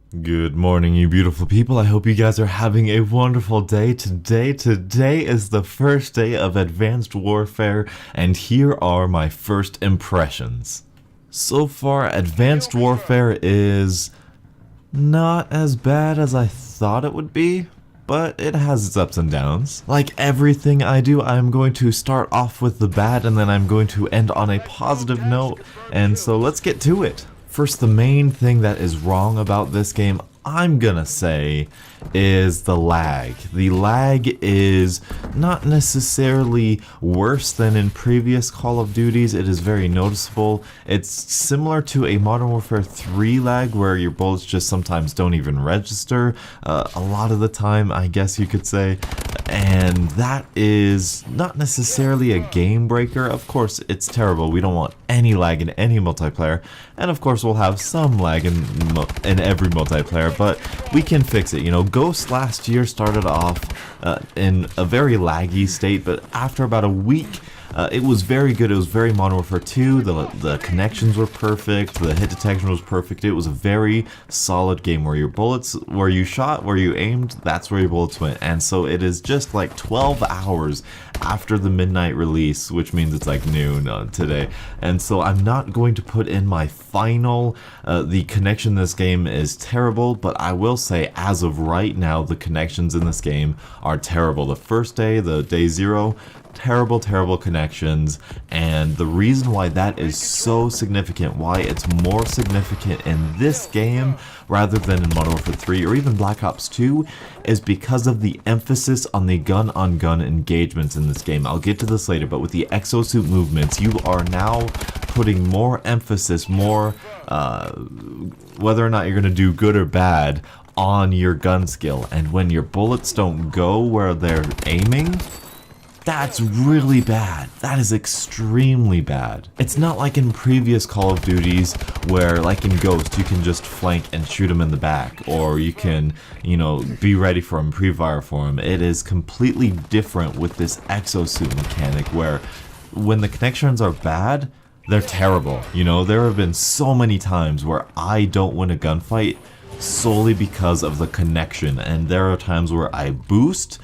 Good morning, you beautiful people. I hope you guys are having a wonderful day. Today is the first day of Advanced Warfare, and here are my first impressions. So far, Advanced Warfare is not as bad as I thought it would be, but it has its ups and downs. Like everything I do, I'm going to start off with the bad, and then I'm going to end on a positive note, and so let's get to it. First, the main thing that is wrong about this game, I'm gonna say, is the lag. The lag is not necessarily worse than in previous Call of Duties. It is very noticeable. It's similar to a Modern Warfare 3 lag where your bullets just sometimes don't even register. A lot of the time, I guess you could say. And that is not necessarily a game breaker. Of course, it's terrible. We don't want any lag in any multiplayer. And of course, we'll have some lag in every multiplayer, but we can fix it. You know, Ghost last year started off in a very laggy state, but after about a week, it was very good. It was very Modern Warfare 2. The connections were perfect. The hit detection was perfect. It was a very solid game where your bullets, where you shot, where you aimed, that's where your bullets went. And so it is just like 12 hours after the midnight release, which means it's like noon today. And so I'm not going to put in my final. The connection in this game is terrible, but I will say as of right now, the connections in this game are terrible. The first day, the day 0, terrible connections, and the reason why that is so significant, why it's more significant in this game rather than in Modern Warfare 3 or even Black Ops 2 is because of the emphasis on the gun-on-gun engagements in this game. I'll get to this later, but with the exosuit movements, you are now putting more emphasis, more whether or not you're going to do good or bad on your gun skill, and when your bullets don't go where they're aiming, that's really bad. That is extremely bad. It's not like in previous Call of Duties where, like in Ghost, you can just flank and shoot him in the back, or you can, you know, be ready for him, pre-fire for him. It is completely different with this exosuit mechanic where when the connections are bad, they're terrible. You know, there have been so many times where I don't win a gunfight solely because of the connection, and there are times where I boost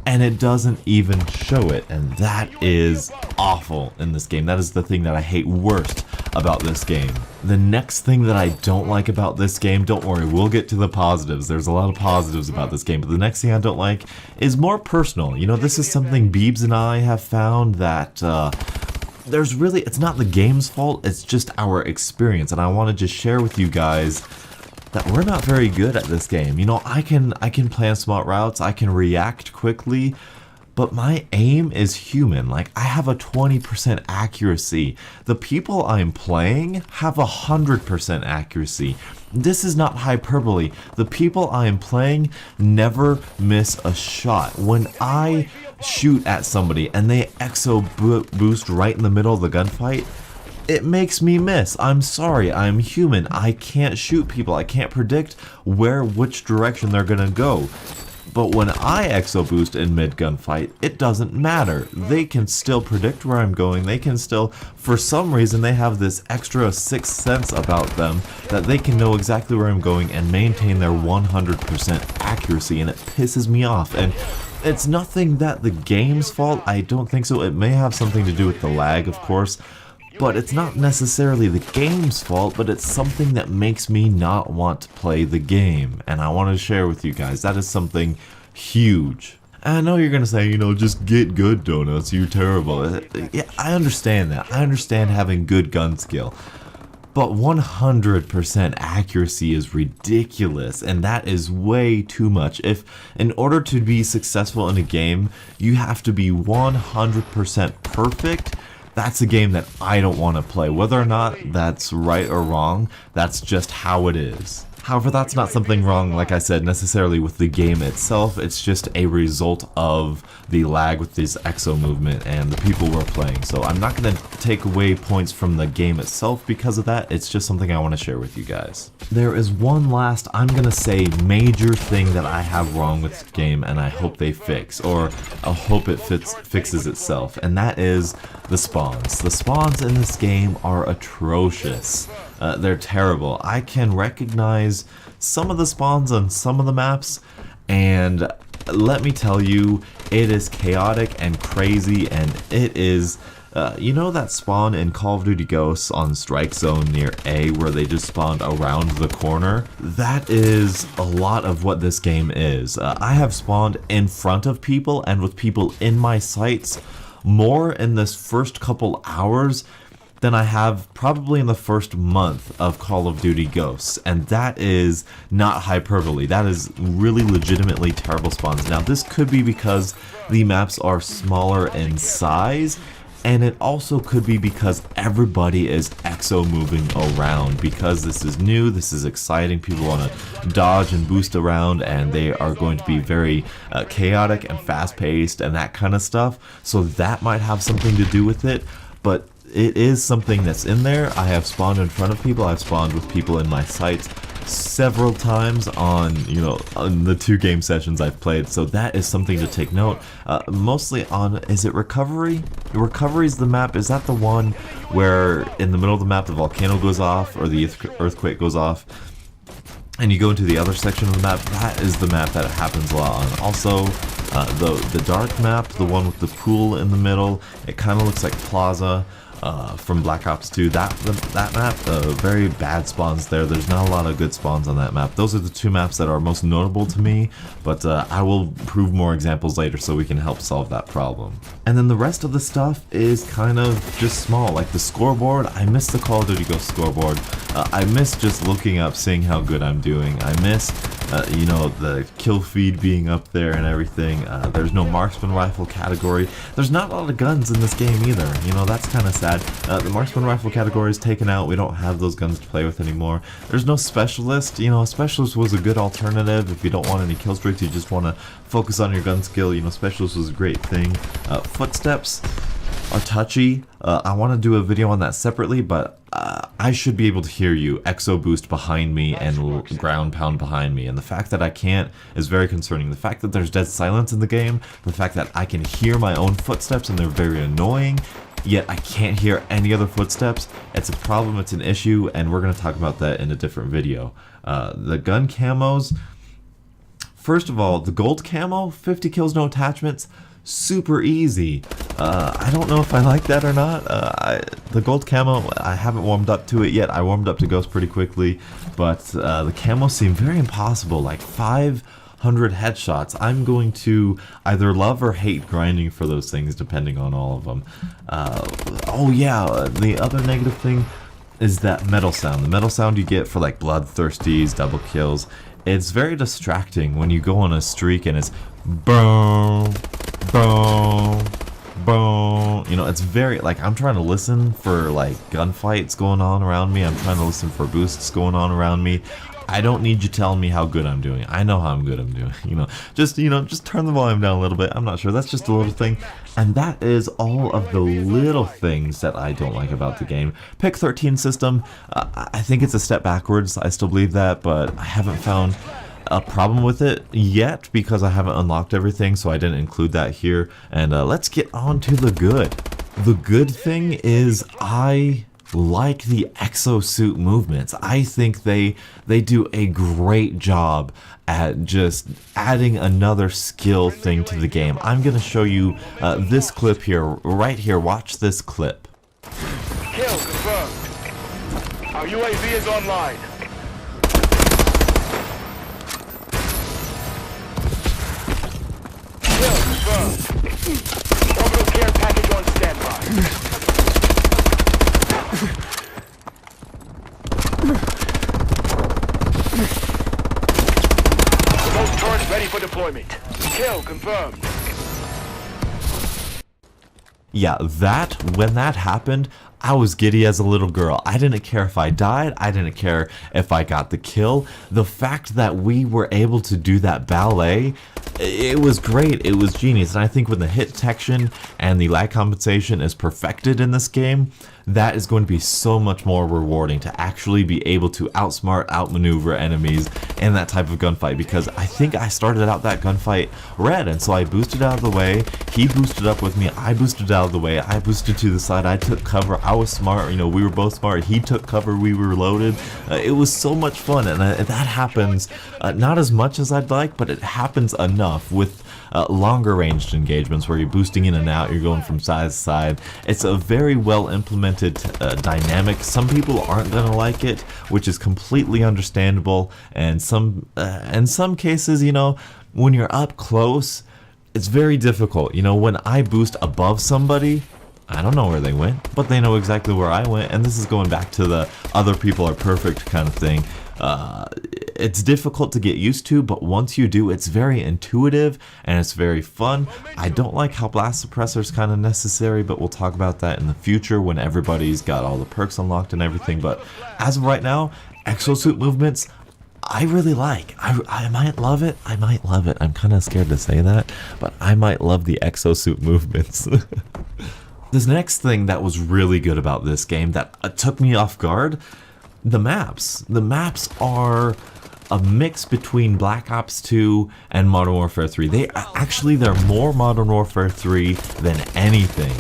and it doesn't even show it, and that is awful in this game. That is the thing that I hate worst about this game. The next thing that I don't like about this game, don't worry, we'll get to the positives. There's a lot of positives about this game, but the next thing I don't like is more personal. You know, this is something Beebs and I have found that there's really, it's not the game's fault, it's just our experience, and I want to just share with you guys that we're not very good at this game. You know, I can plan smart routes, I can react quickly, but my aim is human. Like, I have a 20% accuracy. The people I'm playing have 100% accuracy. This is not hyperbole. The people I am playing never miss a shot. When I shoot at somebody and they boost right in the middle of the gunfight, it makes me miss. I'm sorry, I'm human. I can't shoot people. I can't predict which direction they're gonna go. But when I exo boost in mid gunfight, it doesn't matter. They can still predict where I'm going. They can still, for some reason, they have this extra sixth sense about them that they can know exactly where I'm going and maintain their 100% accuracy, and it pisses me off. And it's nothing that the game's fault. I don't think so. It may have something to do with the lag, of course, but it's not necessarily the game's fault, but it's something that makes me not want to play the game. And I want to share with you guys, that is something huge. And I know you're going to say, you know, just get good, Donuts, you're terrible. Yeah, I understand that. I understand having good gun skill. But 100% accuracy is ridiculous, and that is way too much. If, in order to be successful in a game, you have to be 100% perfect, that's a game that I don't want to play. Whether or not that's right or wrong, that's just how it is. However, that's not something wrong, like I said, necessarily with the game itself. It's just a result of the lag with this exo movement and the people we're playing. So I'm not going to take away points from the game itself because of that. It's just something I want to share with you guys. There is one last, I'm going to say, major thing that I have wrong with the game, and I hope they fix, or I hope it fixes itself, and that is the spawns. The spawns in this game are atrocious. They're terrible. I can recognize some of the spawns on some of the maps, and let me tell you, it is chaotic and crazy, and it is, you know that spawn in Call of Duty Ghosts on Strike Zone near A where they just spawned around the corner? That is a lot of what this game is. I have spawned in front of people and with people in my sights more in this first couple hours than I have probably in the first month of Call of Duty Ghosts, and that is not hyperbole. That is really legitimately terrible spawns. Now this could be because the maps are smaller in size, and it also could be because everybody is exo moving around, because this is new, this is exciting, people want to dodge and boost around, and they are going to be very chaotic and fast paced and that kind of stuff, so that might have something to do with it, but it is something that's in there. I have spawned in front of people, I've spawned with people in my sights several times on, you know, on the 2 game sessions I've played, so that is something to take note. Mostly on, is it Recovery? Recovery is the map, is that the one where in the middle of the map the volcano goes off or the earthquake goes off and you go into the other section of the map? That is the map that it happens a lot on. Also, the dark map, the one with the pool in the middle, it kind of looks like Plaza from Black Ops 2. That map, very bad spawns there. There's not a lot of good spawns on that map. Those are the 2 maps that are most notable to me, but I will prove more examples later so we can help solve that problem. And then the rest of the stuff is kind of just small, like the scoreboard. I miss the Call of Duty Ghosts scoreboard. I miss just looking up, seeing how good I'm doing. I miss you know, the kill feed being up there and everything. There's no marksman rifle category. There's not a lot of guns in this game either. You know, that's kind of sad. The marksman rifle category is taken out. We don't have those guns to play with anymore. There's no specialist. You know, a specialist was a good alternative if you don't want any kill streaks. You just want to focus on your gun skill. You know, specialist was a great thing. Footsteps are touchy. I want to do a video on that separately, but I should be able to hear you exo boost behind me and ground pound behind me, and the fact that I can't is very concerning. The fact that there's dead silence in the game, the fact that I can hear my own footsteps and they're very annoying, yet I can't hear any other footsteps, it's a problem, it's an issue, and we're going to talk about that in a different video. The gun camos, first of all, the gold camo, 50 kills, no attachments, super easy. I don't know if I like that or not. The gold camo, I haven't warmed up to it yet. I warmed up to Ghost pretty quickly, but the camos seem very impossible, like 500 headshots. I'm going to either love or hate grinding for those things depending on all of them. Oh yeah, the other negative thing is that metal sound. The metal sound you get for like bloodthirsties, double kills, it's very distracting when you go on a streak and it's boom, boom, boom. You know, it's very, like, I'm trying to listen for like gunfights going on around me. I'm trying to listen for boosts going on around me. I don't need you telling me how good I'm doing. I know how good I'm doing. You know, just turn the volume down a little bit. I'm not sure. That's just a little thing. And that is all of the little things that I don't like about the game. Pick 13 system, I think it's a step backwards. I still believe that, but I haven't found a problem with it yet because I haven't unlocked everything, so I didn't include that here. And let's get on to the good. The good thing is I like the exosuit movements. I think they do a great job at just adding another skill thing to the game. I'm gonna show you this clip here, right here. Watch this clip. Kill confirmed. Our UAV is online. Kill confirmed. Orbital care package on standby. Remote turret ready for deployment. Kill confirmed. Yeah, when that happened, I was giddy as a little girl. I didn't care if I died. I didn't care if I got the kill. The fact that we were able to do that ballet, it was great. It was genius. And I think when the hit detection and the lag compensation is perfected in this game, that is going to be so much more rewarding to actually be able to outsmart, outmaneuver enemies in that type of gunfight, because I think I started out that gunfight red, and so I boosted out of the way, he boosted up with me, I boosted out of the way, I boosted to the side, I took cover, I I was smart, you know, we were both smart. He took cover, we were loaded. It was so much fun, and that happens not as much as I'd like, but it happens enough with longer ranged engagements where you're boosting in and out, you're going from side to side. It's a very well implemented dynamic. Some people aren't gonna like it, which is completely understandable, and in some cases, you know, when you're up close, it's very difficult. You know, when I boost above somebody, I don't know where they went, but they know exactly where I went, and this is going back to the other people are perfect kind of thing. It's difficult to get used to, but once you do, it's very intuitive and it's very fun. I don't like how blast suppressor is kind of necessary, but we'll talk about that in the future when everybody's got all the perks unlocked and everything. But as of right now, exosuit movements, I really like. I might love it. I might love it. I'm kind of scared to say that, but I might love the exosuit movements. This next thing that was really good about this game that took me off guard, the maps. The maps are a mix between Black Ops 2 and Modern Warfare 3. They're more Modern Warfare 3 than anything.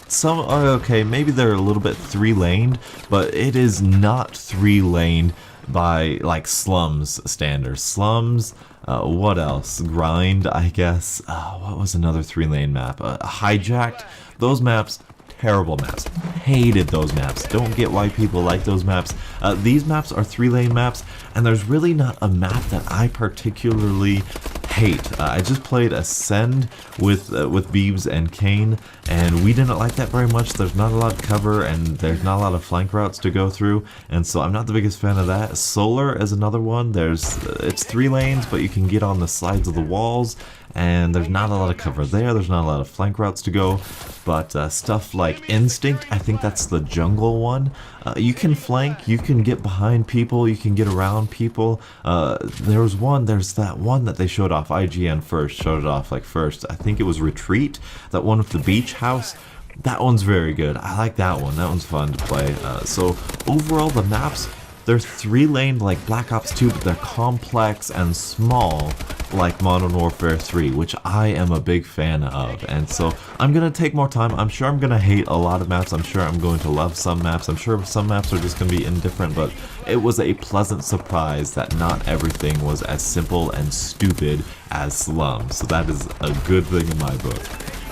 Some are okay, maybe they're a little bit 3-laned, but it is not 3-laned by like Slums standards. Slums, what else? Grind, I guess. What was another 3-lane map? Hijacked. Those maps, terrible maps. Hated those maps. Don't get why people like those maps. These maps are 3-lane maps, and there's really not a map that I particularly hate. I just played Ascend with Beebs and Kane, and we didn't like that very much. There's not a lot of cover, and there's not a lot of flank routes to go through, and so I'm not the biggest fan of that. Solar is another one. It's 3 lanes, but you can get on the sides of the walls, and there's not a lot of cover there. There's not a lot of flank routes to go, but stuff like Instinct, I think that's the jungle one. You can flank, you can get behind people, you can get around people. There's that one that they showed off, IGN showed it off like first. I think it was Retreat, that one with the beach house. That one's very good. I like that one. That one's fun to play. So overall, the maps, they're 3-laned like Black Ops 2, but they're complex and small like Modern Warfare 3, which I am a big fan of. And so I'm going to take more time. I'm sure I'm going to hate a lot of maps. I'm sure I'm going to love some maps. I'm sure some maps are just going to be indifferent, but it was a pleasant surprise that not everything was as simple and stupid as Slums. So that is a good thing in my book.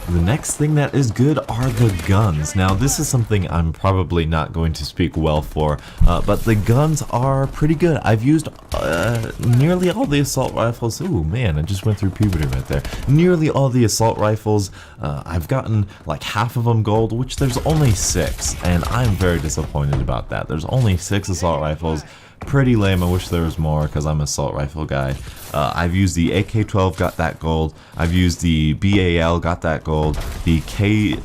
The next thing that is good are the guns. Now, this is something I'm probably not going to speak well for, but the guns are pretty good. I've used nearly all the assault rifles. Ooh, man, I just went through puberty right there. Nearly all the assault rifles. I've gotten like half of them gold, which there's only 6, and I'm very disappointed about that. There's only 6 assault rifles. Pretty lame. I wish there was more because I'm an assault rifle guy. I've used the AK-12, got that gold. I've used the BAL, got that gold. The RBA,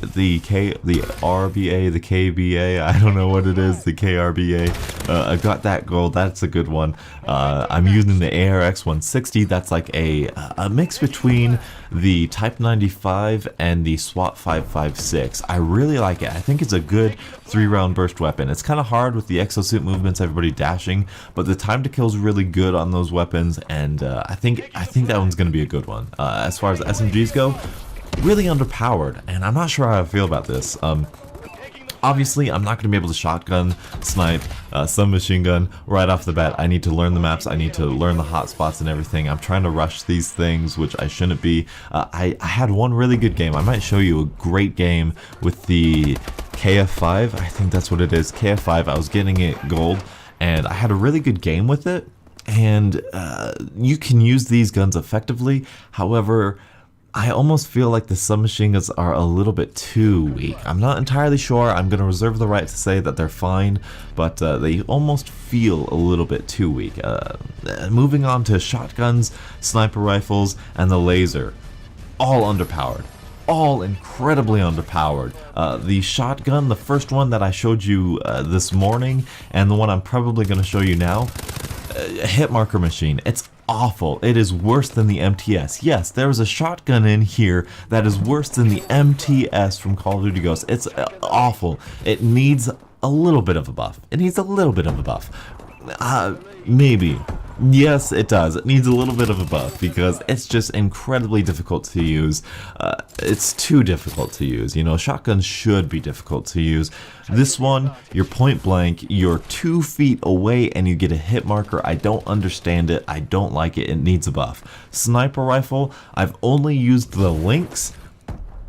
the KBA, I don't know what it is, the KRBA. I got that gold. That's a good one. I'm using the ARX 160. That's like a mix between the Type 95 and the SWAT 556. I really like it. I think it's a good 3-round burst weapon. It's kind of hard with the exosuit movements, everybody dashing, but the time to kill is really good on those weapons, and I think that one's going to be a good one. As far as SMGs go, really underpowered, and I'm not sure how I feel about this. Obviously, I'm not going to be able to shotgun, snipe, submachine gun right off the bat. I need to learn the maps, I need to learn the hotspots and everything. I'm trying to rush these things, which I shouldn't be. I had one really good game. I might show you a great game with the KF5. I think that's what it is, KF5. I was getting it gold, and I had a really good game with it. And you can use these guns effectively. However, I almost feel like the submachine guns are a little bit too weak. I'm not entirely sure. I'm going to reserve the right to say that they're fine, but they almost feel a little bit too weak. Moving on to shotguns, sniper rifles, and the laser. All underpowered. All incredibly underpowered. The shotgun, the first one that I showed you this morning, and the one I'm probably going to show you now, a hit marker machine. It's awful. It is worse than the MTS. Yes, there is a shotgun in here that is worse than the MTS from Call of Duty Ghosts. It's awful. It needs a little bit of a buff. It needs a little bit of a buff. Maybe Yes, it does. It needs a little bit of a buff because it's just incredibly difficult to use. It's too difficult to use. You know, shotguns should be difficult to use. This one, you're point blank, you're 2 feet away and you get a hit marker. I don't understand it. I don't like it. It needs a buff. Sniper rifle, I've only used the Lynx.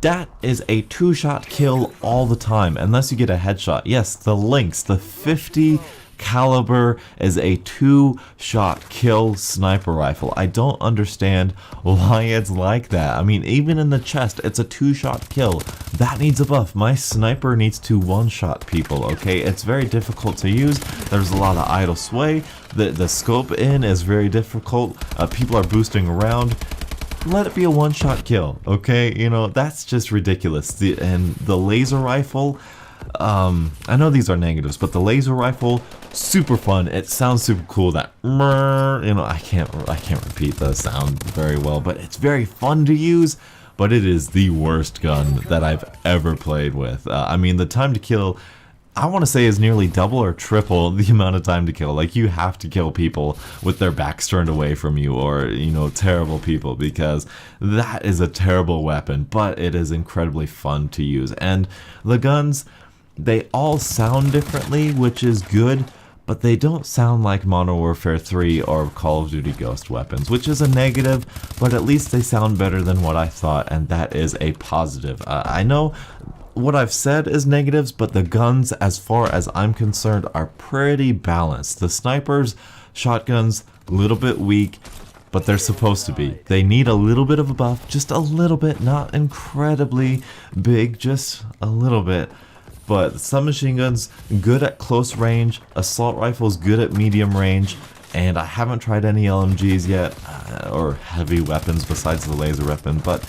That is a 2-shot kill all the time, unless you get a headshot. Yes, the Lynx, the 50 caliber is a 2-shot kill sniper rifle. I don't understand why it's like that. I mean, even in the chest, it's a 2-shot kill. That needs a buff. My sniper needs to 1-shot people, okay? It's very difficult to use. There's a lot of idle sway. The scope in is very difficult. People are boosting around. Let it be a 1-shot kill, okay? You know, that's just ridiculous. And the laser rifle, I know these are negatives, but the laser rifle, super fun. It sounds super cool. That, you know, I can't repeat the sound very well, but it's very fun to use. But it is the worst gun that I've ever played with. I mean, the time to kill, I want to say, is nearly double or triple the amount of time to kill. Like, you have to kill people with their backs turned away from you, or, you know, terrible people, because that is a terrible weapon, but it is incredibly fun to use. And the guns, they all sound differently, which is good, but they don't sound like Modern Warfare 3 or Call of Duty Ghost weapons, which is a negative, but at least they sound better than what I thought, and that is a positive. I know what I've said is negatives, but the guns, as far as I'm concerned, are pretty balanced. The snipers, shotguns, a little bit weak, but they're supposed to be. They need a little bit of a buff, just a little bit, not incredibly big, just a little bit. But submachine guns, good at close range, assault rifles, good at medium range, and I haven't tried any LMGs yet, or heavy weapons besides the laser weapon, but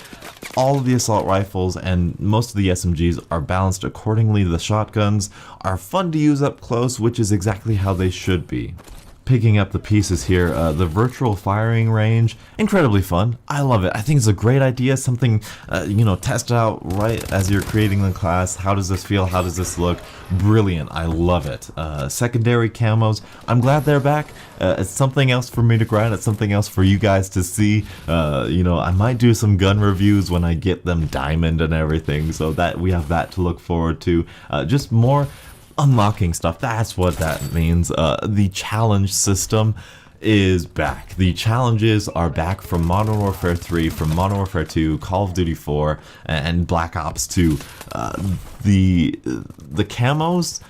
all of the assault rifles and most of the SMGs are balanced accordingly. The shotguns are fun to use up close, which is exactly how they should be. Picking up the pieces here, the virtual firing range, incredibly fun. I love it. I think it's a great idea, something, you know, test out right as you're creating the class. How does this feel? How does this look? Brilliant. I love it. Secondary camos, I'm glad they're back. It's something else for me to grind. It's something else for you guys to see. You know, I might do some gun reviews when I get them diamond and everything, so that we have that to look forward to. Just more unlocking stuff. That's what that means. The challenge system is back. The challenges are back from Modern Warfare 3, from Modern Warfare 2, Call of Duty 4, and Black Ops 2. The camos,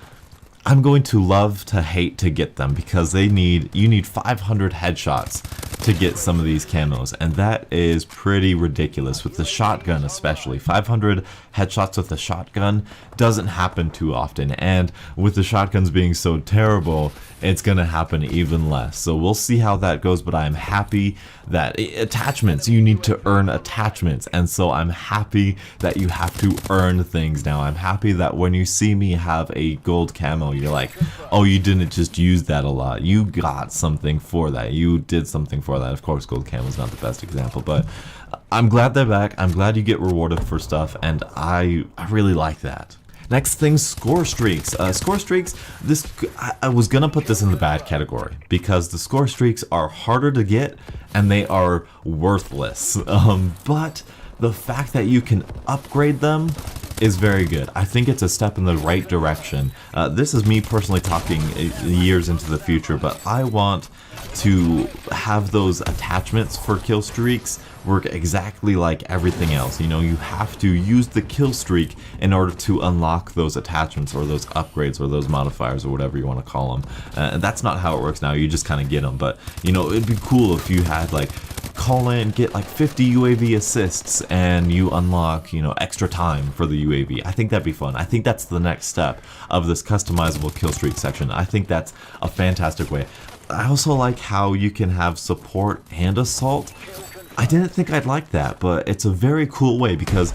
I'm going to love to hate to get them, because you need 500 headshots to get some of these camos, and that is pretty ridiculous with the shotgun, especially. 500 headshots with the shotgun doesn't happen too often, and with the shotguns being so terrible, it's gonna happen even less. So we'll see how that goes, but I'm happy that attachments, you need to earn attachments, and so I'm happy that you have to earn things now. I'm happy that when you see me have a gold camo, you're like, oh, you didn't just use that a lot, you got something for that, you did something for that. Of course, gold camo is not the best example, but I'm glad they're back. I'm glad you get rewarded for stuff, and I really like that. Next thing, score streaks. Score streaks, I was gonna put this in the bad category, because the score streaks are harder to get and they are worthless. But the fact that you can upgrade them is very good. I think it's a step in the right direction. This is me personally talking years into the future, but I want to have those attachments for kill streaks work exactly like everything else. You know, you have to use the kill streak in order to unlock those attachments or those upgrades or those modifiers or whatever you want to call them. That's not how it works now. You just kind of get them. But, you know, it'd be cool if you had, like, call in, get like 50 UAV assists, and you unlock, you know, extra time for the UAV. I think that'd be fun. I think that's the next step of this customizable kill streak section. I think that's a fantastic way. I also like how you can have support and assault. I didn't think I'd like that, but it's a very cool way, because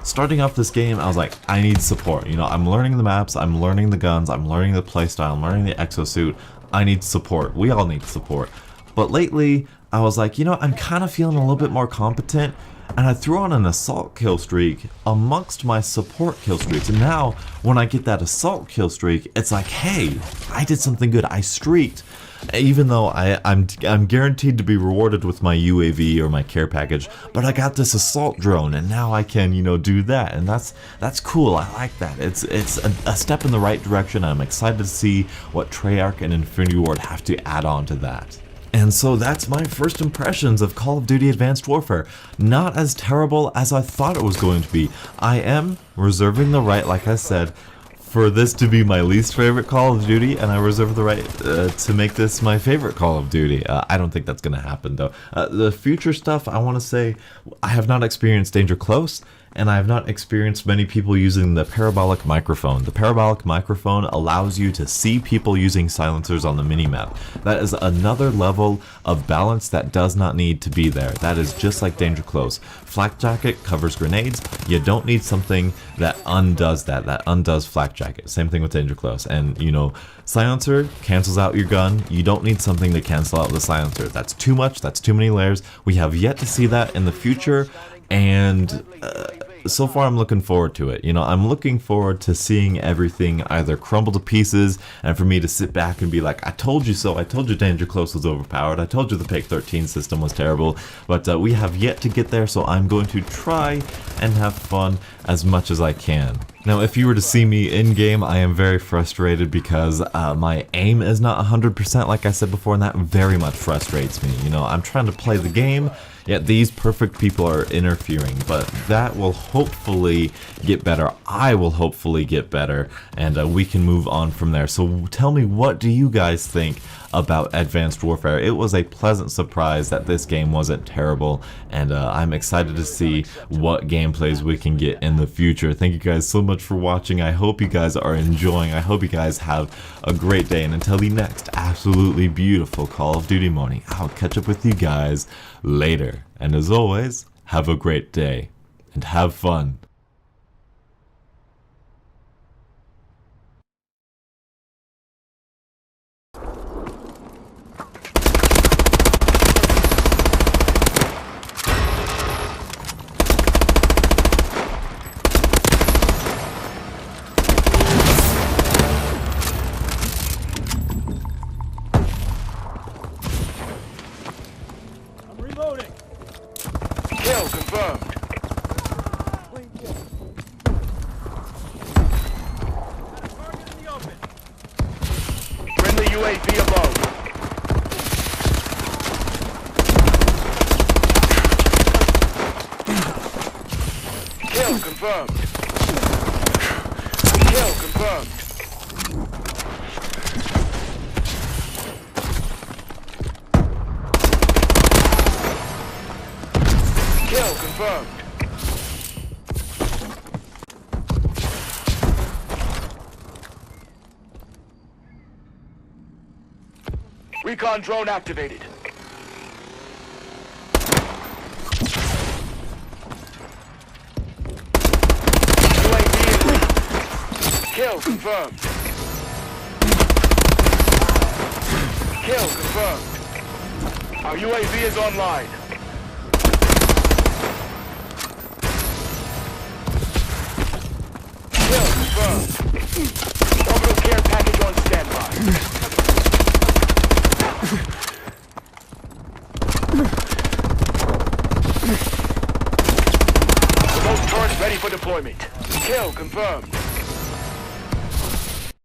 starting off this game, I was like, I need support. You know, I'm learning the maps, I'm learning the guns, I'm learning the playstyle, I'm learning the exosuit. I need support. We all need support. But lately, I was like, you know, I'm kind of feeling a little bit more competent, and I threw on an assault kill streak amongst my support kill streaks. And now, when I get that assault kill streak, it's like, hey, I did something good. I streaked. Even though I'm guaranteed to be rewarded with my UAV or my care package, but I got this assault drone, and now I can, do that, and that's cool. I like that. It's a step in the right direction. I'm excited to see what Treyarch and Infinity Ward have to add on to that. And so that's my first impressions of Call of Duty Advanced Warfare. Not as terrible as I thought it was going to be. I am reserving the right, like I said, for this to be my least favorite Call of Duty, and I reserve the right to make this my favorite Call of Duty. I don't think that's going to happen, though. The future stuff, I want to say, I have not experienced Danger Close, and I have not experienced many people using the parabolic microphone. The parabolic microphone allows you to see people using silencers on the minimap. That is another level of balance that does not need to be there. That is just like Danger Close. Flak Jacket covers grenades. You don't need something that undoes that undoes Flak Jacket. Same thing with Danger Close. And, silencer cancels out your gun. You don't need something to cancel out the silencer. That's too much. That's too many layers. We have yet to see that in the future. And so far I'm looking forward to it. I'm looking forward to seeing everything either crumble to pieces and for me to sit back and be like, I told you so. I told you Danger Close was overpowered. I told you the PEG 13 system was terrible. But we have yet to get there, so I'm going to try and have fun as much as I can. Now, if you were to see me in-game, I am very frustrated because my aim is not 100% like I said before, and that very much frustrates me. I'm trying to play the game, yet these perfect people are interfering, but that will hopefully get better. I will hopefully get better, and we can move on from there. So tell me, what do you guys think about Advanced Warfare? It was a pleasant surprise that this game wasn't terrible, and I'm excited to see what gameplays we can get in the future. Thank you guys so much for watching. I hope you guys are enjoying. I hope you guys have a great day, and until the next absolutely beautiful Call of Duty morning, I'll catch up with you guys later. And as always, have a great day and have fun. Reloading. Kill confirmed. Friendly UAV above. Kill confirmed. Kill confirmed. Kill confirmed. Recon drone activated. UAV in lead. Kill confirmed. Kill confirmed. Our UAV is online. Kill confirmed. Orbital care package on standby. Remote turret ready for deployment. Kill confirmed.